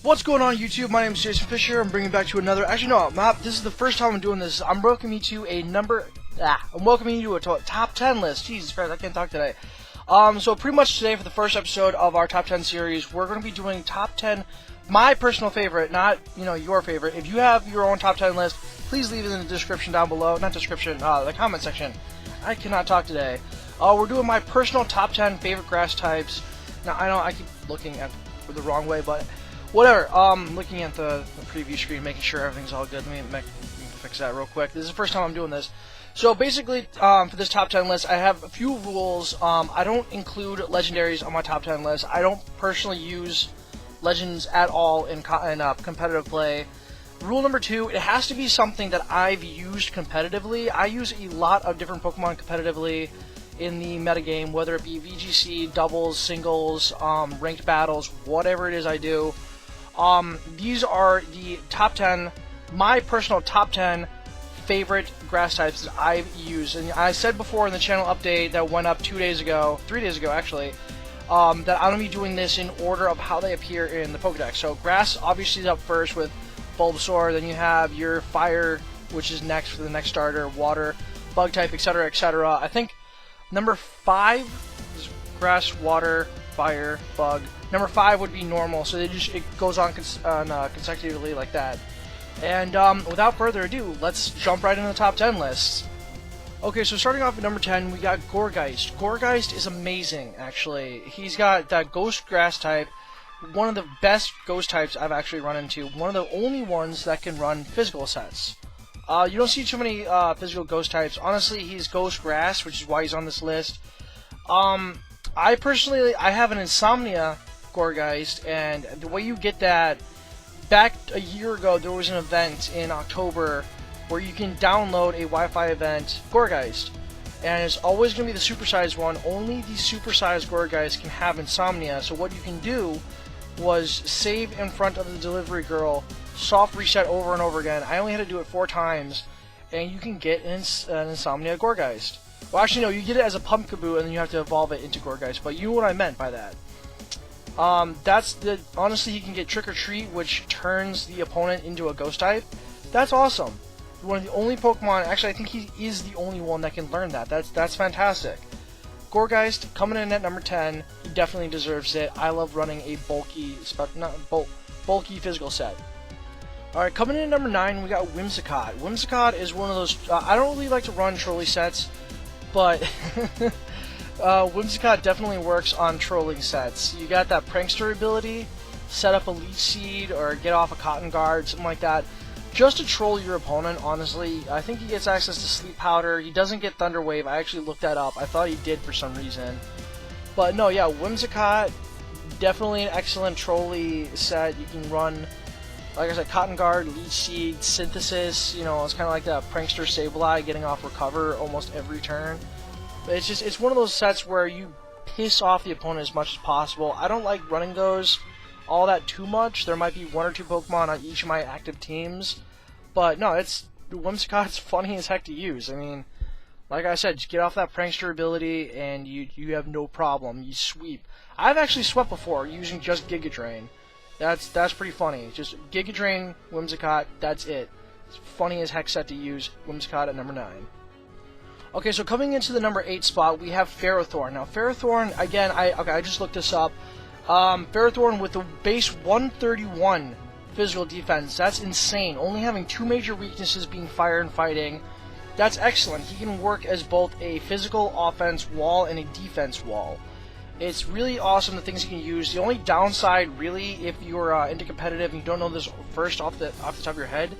What's going on YouTube? My name is Jason Fisher. I'm bringing back to another. Actually, no, this is the first time I'm doing this. I'm welcoming you to a top 10 list. Jesus Christ, I can't talk today. So pretty much today for the first episode of our top 10 series, we're going to be doing top 10, my personal favorite, not your favorite. If you have your own top 10 list, please leave it in the description down below. Not description, the comment section. I cannot talk today. We're doing my personal top 10 favorite grass types. Now I know I keep looking at the wrong way, but whatever. Looking at the preview screen, making sure everything's all good. Let me fix that real quick. This is the first time I'm doing this. So basically, for this top 10 list, I have a few rules. I don't include legendaries on my top 10 list. I don't personally use legends at all in competitive play. Rule number 2, it has to be something that I've used competitively. I use a lot of different Pokemon competitively in the metagame, whether it be VGC, doubles, singles, ranked battles, whatever it is I do. These are the top 10, my personal top 10 favorite grass types that I've used. And I said before in the channel update that went up 3 days ago actually, that I'm going to be doing this in order of how they appear in the Pokedex. So grass obviously is up first with Bulbasaur, then you have your fire, which is next for the next starter, water, bug type, etc., etc. I think number 5 is grass, water, fire, bug. Number 5 would be normal, so it goes on consecutively like that. And without further ado, let's jump right into the top 10 lists. Okay, so starting off at number 10, we got Gourgeist. Gourgeist is amazing, actually. He's got that ghost grass type, one of the best ghost types I've actually run into, one of the only ones that can run physical sets. You don't see too many physical ghost types. Honestly, he's ghost grass, which is why he's on this list. I personally have an Insomnia Gourgeist, and the way you get that, back a year ago, there was an event in October where you can download a Wi-Fi event Gourgeist, and it's always going to be the supersized one. Only the supersized Gourgeist can have Insomnia, so what you can do was save in front of the delivery girl, soft reset over and over again. I only had to do it 4 times, and you can get an Insomnia Gourgeist. Well, actually, no, you get it as a Pumpkaboo, and then you have to evolve it into Gourgeist, but you know what I meant by that. Honestly, he can get Trick or Treat, which turns the opponent into a ghost type. That's awesome. One of the only Pokemon, actually, I think he is the only one that can learn that. That's fantastic. Gourgeist coming in at number 10. He definitely deserves it. I love running a bulky physical set. Alright, coming in at number 9, we got Whimsicott. Whimsicott is one of those, I don't really like to run trolley sets, but Whimsicott definitely works on trolling sets. You got that prankster ability, set up a Leech Seed or get off a Cotton Guard, something like that, just to troll your opponent, honestly. I think he gets access to Sleep Powder. He doesn't get Thunder Wave. I actually looked that up. I thought he did for some reason. But no, yeah, Whimsicott, definitely an excellent trolley set. You can run, like I said, Cotton Guard, Leech Seed, Synthesis. It's kind of like that Prankster Sableye getting off Recover almost every turn. But it's one of those sets where you piss off the opponent as much as possible. I don't like running those all that too much. There might be 1 or 2 Pokemon on each of my active teams, but no, Whimsicott's funny as heck to use. I mean, like I said, just get off that Prankster ability and you have no problem. You sweep. I've actually swept before using just Giga Drain. That's pretty funny. Just Giga Drain, Whimsicott, that's it. It's funny as heck set to use. Whimsicott at number 9. Okay, so coming into the number 8 spot, we have Ferrothorn. Now, Ferrothorn, again, I just looked this up. Ferrothorn with the base 131 physical defense, that's insane. Only having 2 major weaknesses being fire and fighting, that's excellent. He can work as both a physical offense wall and a defense wall. It's really awesome the things he can use. The only downside, really, if you're into competitive and you don't know this first off the top of your head,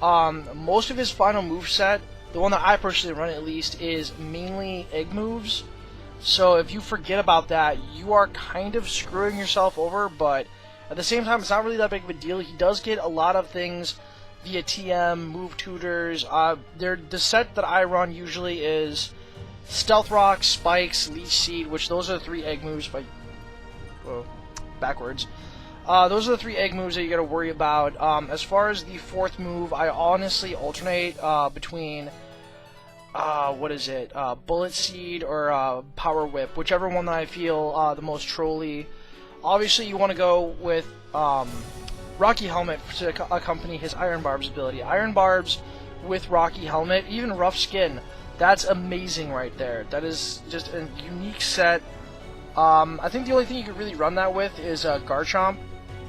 most of his final moveset, the one that I personally run at least, is mainly egg moves. So if you forget about that, you are kind of screwing yourself over, but at the same time, it's not really that big of a deal. He does get a lot of things via TM, move tutors. The set that I run usually is Stealth Rock, Spikes, Leech Seed, which those are the 3 egg moves, backwards. Those are the 3 egg moves that you gotta worry about. As far as the 4th move, I honestly alternate between Bullet Seed or Power Whip, whichever one that I feel the most trolly. Obviously, you want to go with Rocky Helmet to accompany his Iron Barbs ability. Iron Barbs with Rocky Helmet, even Rough Skin. That's amazing right there. That is just a unique set. I think the only thing you could really run that with is Garchomp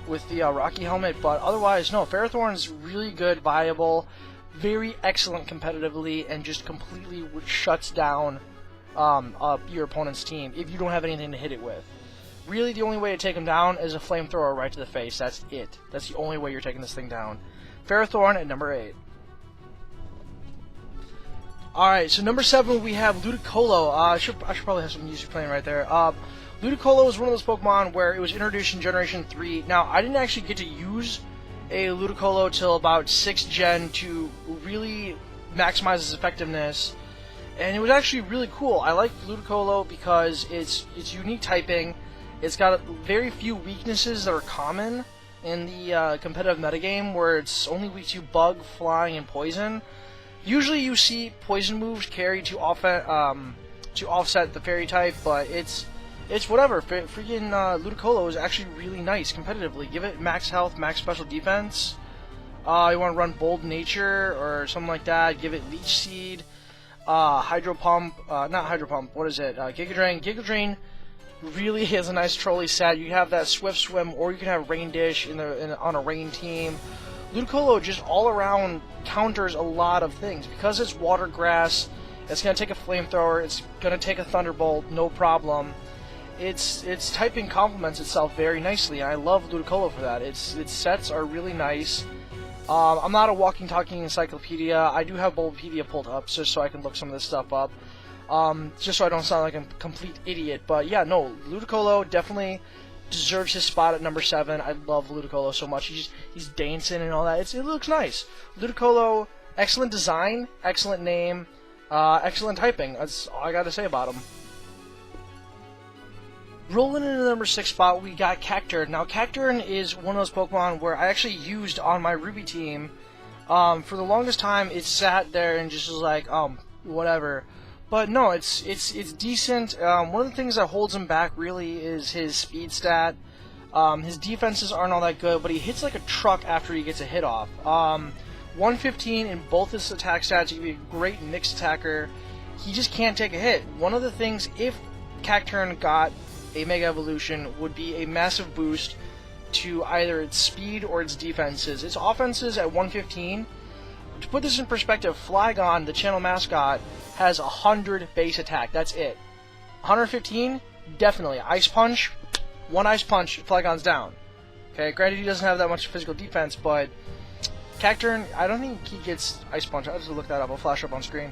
with the Rocky Helmet, but otherwise, no. Ferrothorn's really good, viable, very excellent competitively, and just completely shuts down your opponent's team if you don't have anything to hit it with. Really, the only way to take him down is a flamethrower right to the face. That's it. That's the only way you're taking this thing down. Ferrothorn at number 8. Alright, so number 7 we have Ludicolo. I should probably have some music playing right there. Ludicolo is one of those Pokemon where it was introduced in Generation 3. Now, I didn't actually get to use a Ludicolo till about 6th Gen to really maximize its effectiveness. And it was actually really cool. I like Ludicolo because it's unique typing. It's got very few weaknesses that are common in the competitive metagame, where it's only weak to Bug, Flying, and Poison. Usually you see Poison moves carried to offset the Fairy type, but it's whatever. Freaking Ludicolo is actually really nice competitively. Give it max health, max special defense. You want to run Bold Nature or something like that. Give it Leech Seed, Hydro Pump, not Hydro Pump, what is it? Giga Drain. Giga Drain really is a nice trolley set. You have that Swift Swim, or you can have Rain Dish on a Rain team. Ludicolo just all around counters a lot of things. Because it's Water Grass, it's going to take a Flamethrower, it's going to take a Thunderbolt, no problem. Its typing complements itself very nicely, and I love Ludicolo for that. Its sets are really nice. I'm not a walking, talking encyclopedia. I do have Bulbapedia pulled up just so I can look some of this stuff up. Just so I don't sound like a complete idiot. But yeah, no, Ludicolo definitely deserves his spot at number 7. I love Ludicolo so much. He's dancing and all that. It looks nice. Ludicolo, excellent design, excellent name, excellent typing. That's all I got to say about him. Rolling into the number 6 spot, we got Cacturne. Now, Cacturne is one of those Pokemon where I actually used on my Ruby team. For the longest time, it sat there and just was like, whatever. But no, it's decent. One of the things that holds him back really is his speed stat. His defenses aren't all that good, but he hits like a truck after he gets a hit off. 115 in both his attack stats. He can be a great mixed attacker. He just can't take a hit. One of the things, if Cacturne got a Mega Evolution, would be a massive boost to either its speed or its defenses. Its offenses at 115. To put this in perspective, Flygon, the channel mascot, has 100 base attack. That's it. 115, definitely. Ice Punch, one Ice Punch, Flygon's down. Okay, granted he doesn't have that much physical defense, but Cacturne, I don't think he gets Ice Punch. I'll just look that up. I'll flash up on screen.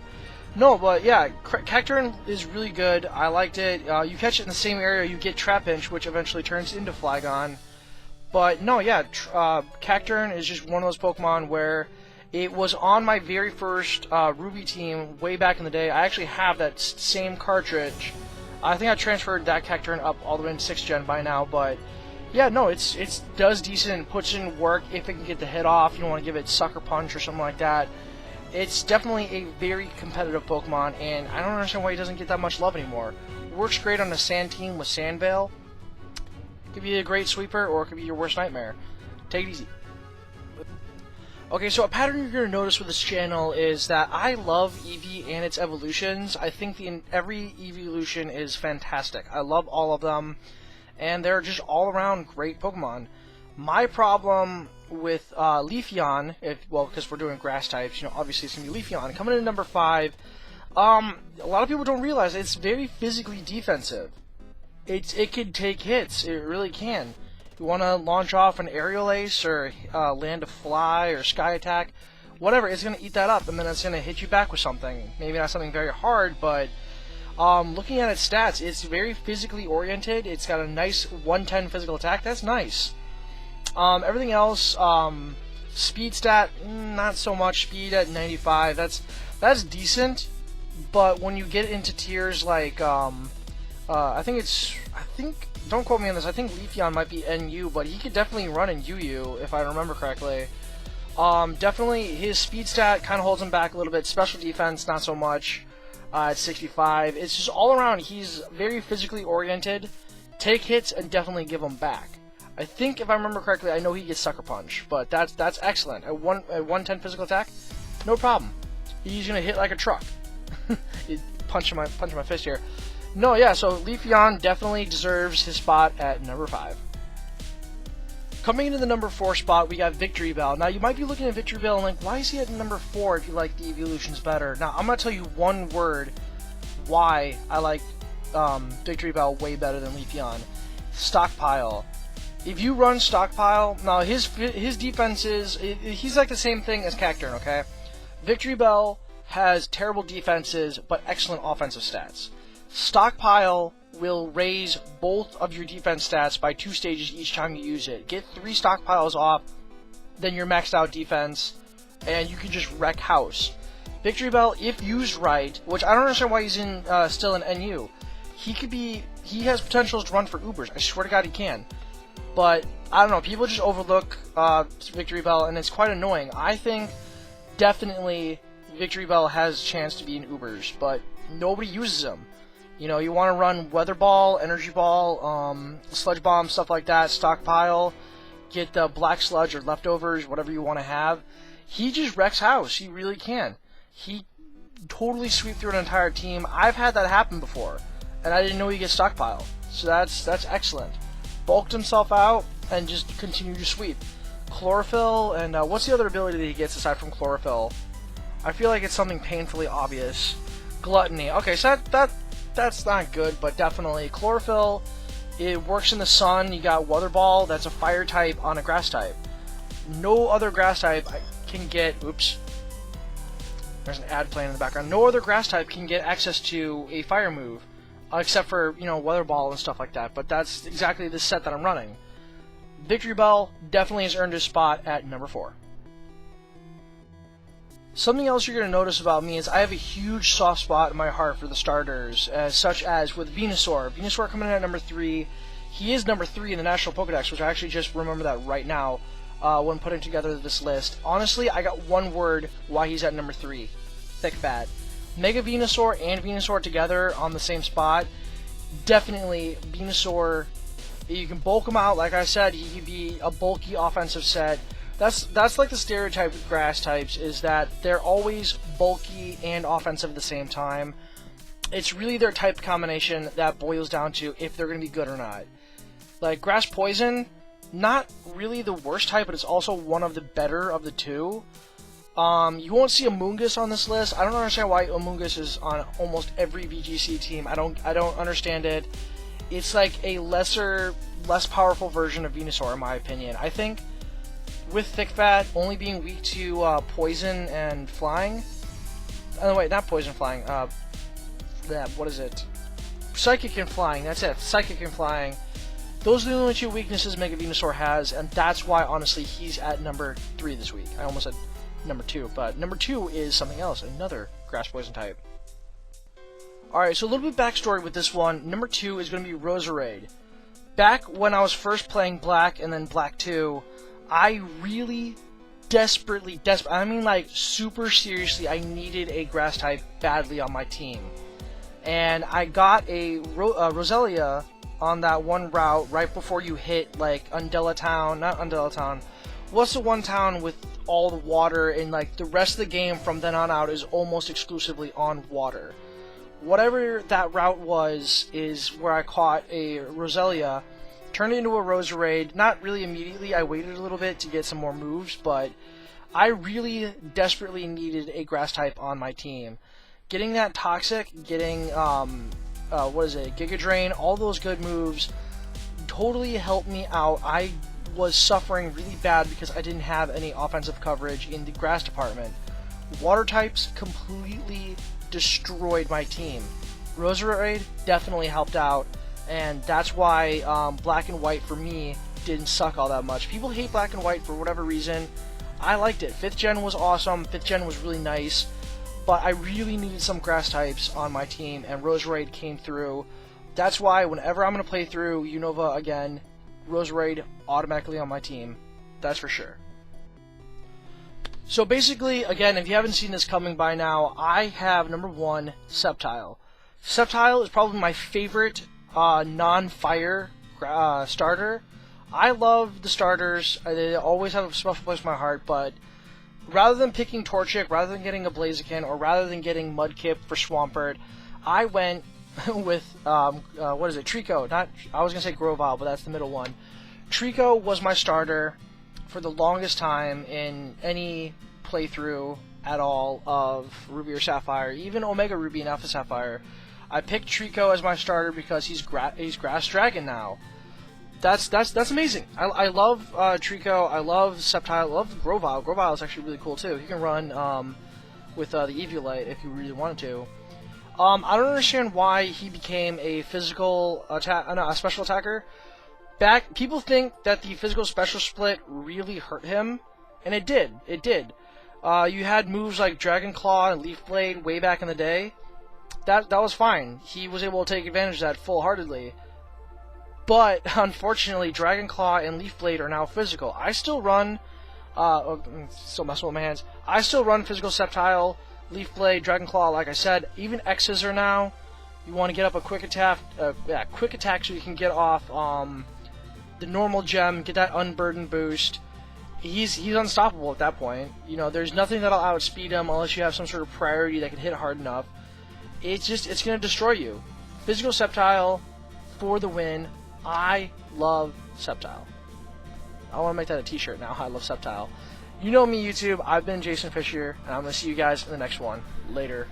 No, but yeah, Cacturne is really good. I liked it. You catch it in the same area, you get Trapinch, which eventually turns into Flygon. But no, yeah, Cacturne is just one of those Pokemon where it was on my very first Ruby team way back in the day. I actually have that same cartridge. I think I transferred that Cacturne up all the way into 6th Gen by now, but yeah, no, it does decent and puts in work if it can get the hit off. You don't want to give it Sucker Punch or something like that. It's definitely a very competitive Pokemon, and I don't understand why he doesn't get that much love anymore. Works great on a sand team with Sandveil. Could be a great sweeper, or it could be your worst nightmare. Take it easy. Okay, so a pattern you're going to notice with this channel is that I love Eevee and its evolutions. I think every evolution is fantastic. I love all of them, and they're just all around great Pokemon. My problem with Leafeon, because we're doing grass types, obviously it's going to be Leafeon. Coming in at number 5, a lot of people don't realize it's very physically defensive. It can take hits, it really can. You want to launch off an Aerial Ace, or land a Fly, or Sky Attack, whatever, it's going to eat that up, and then it's going to hit you back with something. Maybe not something very hard, but looking at its stats, it's very physically oriented. It's got a nice 110 physical attack, that's nice. Everything else, speed stat, not so much. Speed at 95, that's decent, but when you get into tiers like, I think, don't quote me on this, I think Leafeon might be NU, but he could definitely run in UU, if I remember correctly. Definitely, his speed stat kind of holds him back a little bit. Special defense, not so much, at 65. It's just all around, he's very physically oriented. Take hits and definitely give them back. I think if I remember correctly, I know he gets Sucker Punch, but that's excellent. At 110 physical attack, no problem. He's gonna hit like a truck. punch my fist here. No, yeah. So Leafeon definitely deserves his spot at number 5. Coming into the number 4 spot, we got Victory Bell. Now, you might be looking at Victory Bell and like, why is he at number 4 if you like the evolutions better? Now, I'm going to tell you one word why I like Victory Bell way better than Leafeon. Stockpile. If you run Stockpile, now his defenses, he's like the same thing as Cacturne, okay? Victory Bell has terrible defenses, but excellent offensive stats. Stockpile will raise both of your defense stats by 2 stages each time you use it. Get 3 stockpiles off, then you're maxed out defense, and you can just wreck house. Victory Bell, if used right, which I don't understand why he's in still in NU, he has potentials to run for Ubers. I swear to God he can. But I don't know, people just overlook Victory Bell, and it's quite annoying. I think definitely Victory Bell has a chance to be in Ubers, but nobody uses him. You know, you want to run Weather Ball, Energy Ball, Sludge Bomb, stuff like that, Stockpile, get the Black Sludge or Leftovers, whatever you want to have. He just wrecks house. He really can. He totally sweep through an entire team. I've had that happen before, and I didn't know he gets Stockpile. So that's excellent. Bulked himself out and just continued to sweep. Chlorophyll, and what's the other ability that he gets aside from Chlorophyll? I feel like it's something painfully obvious. Gluttony. Okay, so that's not good, but definitely Chlorophyll. It works in the sun. You got Weather Ball. That's a fire type on a grass type. No other grass type can get. Oops. There's an ad playing in the background. No other grass type can get access to a fire move, except for Weather Ball and stuff like that. But that's exactly the set that I'm running. Victory Bell definitely has earned his spot at number 4. Something else you're going to notice about me is I have a huge soft spot in my heart for the starters, such as with Venusaur. Venusaur coming in at number 3. He is number 3 in the National Pokedex, which I actually just remember that right now when putting together this list. Honestly, I got one word why he's at number 3. Thick Fat. Mega Venusaur and Venusaur together on the same spot. Definitely Venusaur, you can bulk him out. Like I said, he can be a bulky offensive set. That's like the stereotype with grass types, is that they're always bulky and offensive at the same time. It's really their type combination that boils down to if they're going to be good or not. Like Grass Poison, not really the worst type, but it's also one of the better of the two. You won't see Amoonguss on this list. I don't understand why Amoonguss is on almost every VGC team. I don't understand it. It's like a less powerful version of Venusaur, in my opinion. I think with Thick Fat only being weak to Poison and Flying. Oh wait, not Poison, Flying. What is it? Psychic and Flying. That's it. Psychic and Flying. Those are the only 2 weaknesses Mega Venusaur has, and that's why, honestly, he's at number 3 this week. I almost said number 2, but number 2 is something else, another Grass Poison type. Alright, so a little bit backstory with this one. Number 2 is going to be Roserade. Back when I was first playing Black and then Black 2, I really desperately, I mean like super seriously, I needed a grass type badly on my team. And I got a Roselia on that one route right before you hit like Undella Town, not Undella Town. What's the one town with all the water, and like the rest of the game from then on out is almost exclusively on water. Whatever that route was is where I caught a Roselia, turned it into a Roserade. Not really immediately, I waited a little bit to get some more moves, but I really desperately needed a grass type on my team. Getting that Toxic, getting Giga Drain, all those good moves totally helped me out. I was suffering really bad because I didn't have any offensive coverage in the grass department. Water types completely destroyed my team. Roserade definitely helped out, and that's why Black and White for me didn't suck all that much. People hate Black and White for whatever reason. I liked it. 5th gen was awesome. 5th gen was really nice, but I really needed some grass types on my team, and Roserade came through. That's why whenever I'm going to play through Unova again, Roserade automatically on my team. That's for sure. So basically, again, if you haven't seen this coming by now, I have number 1, Sceptile. Sceptile is probably my favorite non-fire starter. I love the starters. They always have a special place in my heart, but rather than picking Torchic, rather than getting a Blaziken, or rather than getting Mudkip for Swampert, I went with, what is it, Trico. I was going to say Grovyle, but that's the middle one. Trico was my starter for the longest time in any playthrough at all of Ruby or Sapphire, even Omega Ruby and Alpha Sapphire. I picked Trico as my starter because he's Grass Dragon now. That's amazing. I love Trico. I love Sceptile. I love Grovyle. Grovyle is actually really cool too. You can run with the Eviolite if you really wanted to. I don't understand why he became a physical a special attacker. People think that the physical special split really hurt him, and it did. It did. You had moves like Dragon Claw and Leaf Blade way back in the day. That was fine. He was able to take advantage of that full-heartedly. But unfortunately, Dragon Claw and Leaf Blade are now physical. I still run. Still messing with my hands. I still run physical Sceptile, Leaf Blade, Dragon Claw. Like I said, even X's are now. You want to get up a quick attack. Quick attack so you can get off the normal gem, get that unburdened boost. He's unstoppable at that point. You know, there's nothing that'll outspeed him unless you have some sort of priority that can hit hard enough. It's gonna destroy you. Physical Sceptile for the win. I love Sceptile. I want to make that a t-shirt now. I love Sceptile. You know me, YouTube. I've been Jason Fisher, and I'm going to see you guys in the next one. Later.